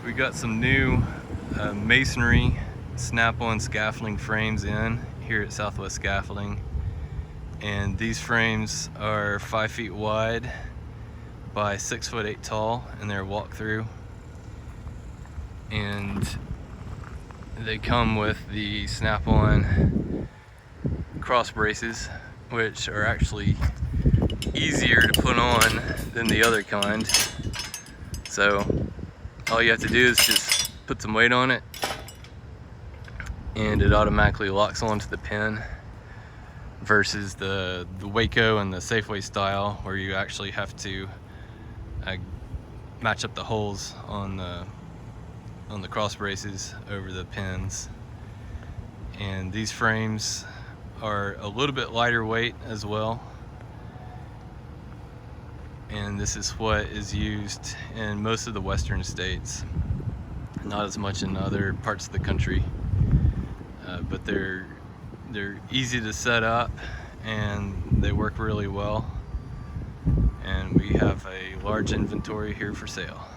We got some new masonry snap-on scaffolding frames in here at Southwest Scaffolding, and these frames are 5 feet wide by 6'8" tall, and they're walk-through, and they come with the snap-on cross braces, which are actually easier to put on than the other kind. So all you have to do is just put some weight on it and it automatically locks onto the pin, versus the Waco and the Safeway style where you actually have to match up the holes on the cross braces over the pins. And these frames are a little bit lighter weight as well, and this is what is used in most of the western states, not as much in other parts of the country, but they're easy to set up and they work really well, and we have a large inventory here for sale.